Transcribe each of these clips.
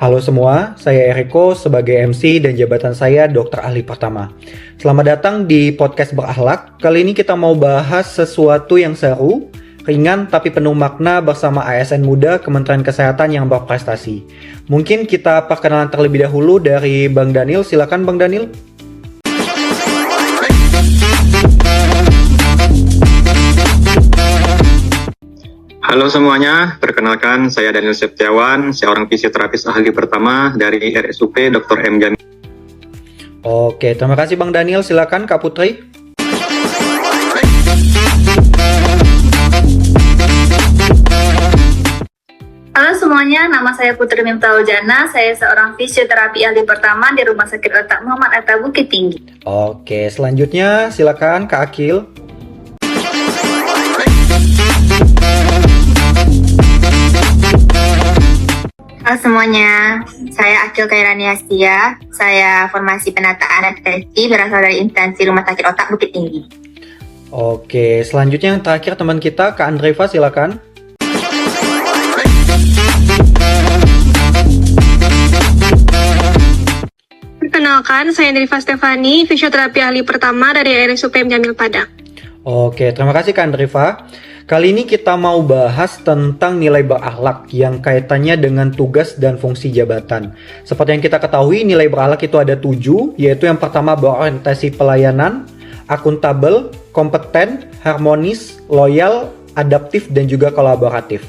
Halo semua, saya Eriko sebagai MC dan jabatan saya Dokter Ahli Pertama. Selamat datang di podcast Berakhlak. Kali ini kita mau bahas sesuatu yang seru, ringan tapi penuh makna bersama ASN muda Kementerian Kesehatan yang berprestasi. Mungkin kita perkenalan terlebih dahulu dari Bang Daniel. Silakan Bang Daniel. Halo semuanya, perkenalkan saya Daniel Septiawan, seorang fisioterapis ahli pertama dari RSUP Dr. M. Jamil. Oke, terima kasih Bang Daniel. Silakan Kak Putri. Halo semuanya, nama saya Putri Mimtaujana. Saya seorang fisioterapi ahli pertama di Rumah Sakit Otak Muhammad Atta Bukit Tinggi. Oke, selanjutnya silakan Kak Akil. Halo semuanya, saya Akil Kairani Astia. Saya formasi penata anestesi berasal dari instansi Rumah Sakit Otak Bukit Tinggi. Oke, selanjutnya yang terakhir teman kita Kak Andreva, silakan. Perkenalkan, saya Andriva Stefani, fisioterapi ahli pertama dari RSUP Jamil Padang. Oke, terima kasih Kak Andriva. Kali ini kita mau bahas tentang nilai berakhlak yang kaitannya dengan tugas dan fungsi jabatan. Seperti yang kita ketahui, nilai berakhlak itu ada 7, yaitu yang pertama berorientasi pelayanan, akuntabel, kompeten, harmonis, loyal, adaptif, dan juga kolaboratif.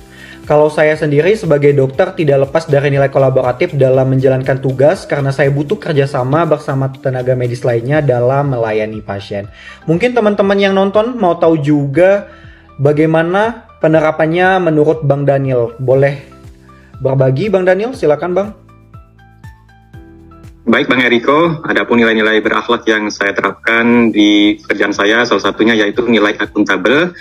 Kalau saya sendiri sebagai dokter tidak lepas dari nilai kolaboratif dalam menjalankan tugas karena saya butuh kerjasama bersama tenaga medis lainnya dalam melayani pasien. Mungkin teman-teman yang nonton mau tahu juga bagaimana penerapannya menurut Bang Daniel. Boleh berbagi Bang Daniel? Silakan Bang. Baik Bang Eriko, adapun nilai-nilai berakhlak yang saya terapkan di pekerjaan saya, salah satunya yaitu nilai akuntabel.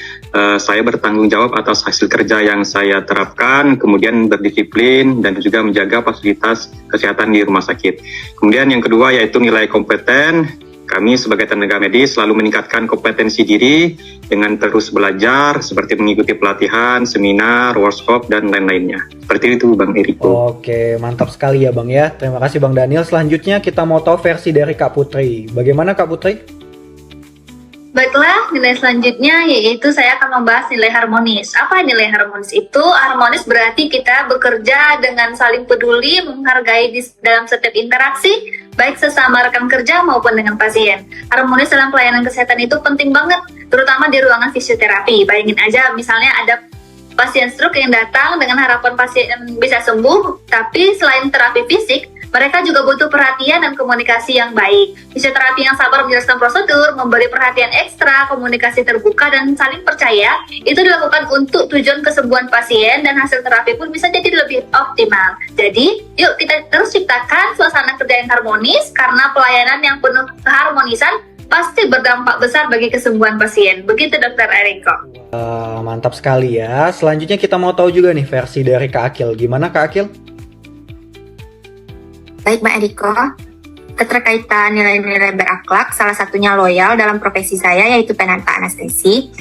Saya bertanggung jawab atas hasil kerja yang saya terapkan, kemudian berdisiplin dan juga menjaga fasilitas kesehatan di rumah sakit. Kemudian yang kedua yaitu nilai kompeten. Kami sebagai tenaga medis selalu meningkatkan kompetensi diri dengan terus belajar seperti mengikuti pelatihan, seminar, workshop, dan lain-lainnya. Seperti itu Bang Eriko. Oke, mantap sekali ya Bang ya. Terima kasih Bang Daniel. Selanjutnya kita mau tahu versi dari Kak Putri. Bagaimana Kak Putri? Baiklah, nilai selanjutnya yaitu saya akan membahas nilai harmonis. Apa nilai harmonis itu? Harmonis berarti kita bekerja dengan saling peduli, menghargai dalam setiap interaksi, baik sesama rekan kerja maupun dengan pasien. Harmonis dalam pelayanan kesehatan itu penting banget, terutama di ruangan fisioterapi. Bayangin aja, misalnya ada pasien stroke yang datang dengan harapan pasien bisa sembuh, tapi selain terapi fisik, mereka juga butuh perhatian dan komunikasi yang baik. Fisioterapi yang sabar menjelaskan prosedur, memberi perhatian ekstra, komunikasi terbuka, dan saling percaya, itu dilakukan untuk tujuan kesembuhan pasien dan hasil terapi pun bisa jadi lebih optimal. Jadi, yuk kita terus ciptakan suasana kerja yang harmonis, karena pelayanan yang penuh keharmonisan pasti berdampak besar bagi kesembuhan pasien. Begitu Dr. Eriko. Mantap sekali ya. Selanjutnya kita mau tahu juga nih versi dari Kak Akil. Gimana Kak Akil? Baik Mbak Eriko, keterkaitan nilai-nilai berakhlak, salah satunya loyal dalam profesi saya yaitu penata anestesi.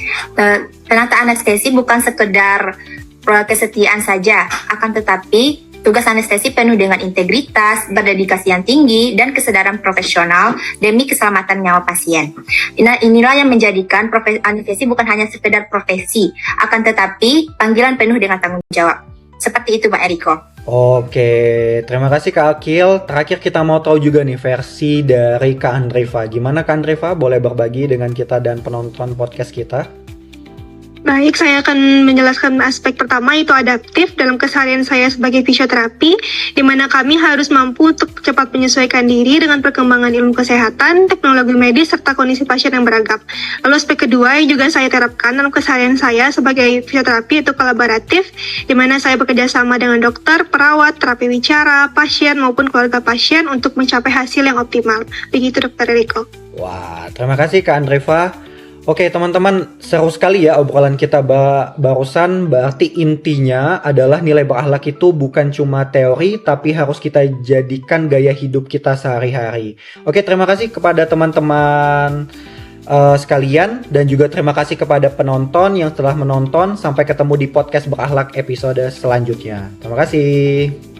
Penata anestesi bukan sekedar kesetiaan saja, akan tetapi tugas anestesi penuh dengan integritas, berdedikasi yang tinggi, dan kesadaran profesional demi keselamatan nyawa pasien. Inilah yang menjadikan anestesi bukan hanya sekedar profesi, akan tetapi panggilan penuh dengan tanggung jawab. Seperti itu Mbak Eriko. Oke, terima kasih Kak Akil. Terakhir kita mau tahu juga nih versi dari Kak Andreva. Gimana Kak Andreva? Boleh berbagi dengan kita dan penonton podcast kita? Baik, saya akan menjelaskan aspek pertama yaitu adaptif dalam keseharian saya sebagai fisioterapi, di mana kami harus mampu untuk cepat menyesuaikan diri dengan perkembangan ilmu kesehatan, teknologi medis, serta kondisi pasien yang beragam. Lalu aspek kedua yang juga saya terapkan dalam keseharian saya sebagai fisioterapi itu kolaboratif, di mana saya bekerja sama dengan dokter, perawat, terapi bicara, pasien maupun keluarga pasien untuk mencapai hasil yang optimal. Begitu Dr. Eriko. Wah, terima kasih Kak Andreva. Oke teman-teman, seru sekali ya obrolan kita barusan. Berarti intinya adalah nilai berakhlak itu bukan cuma teori, tapi harus kita jadikan gaya hidup kita sehari-hari. Oke, terima kasih kepada teman-teman sekalian, dan juga terima kasih kepada penonton yang telah menonton. Sampai ketemu di podcast Berakhlak episode selanjutnya. Terima kasih.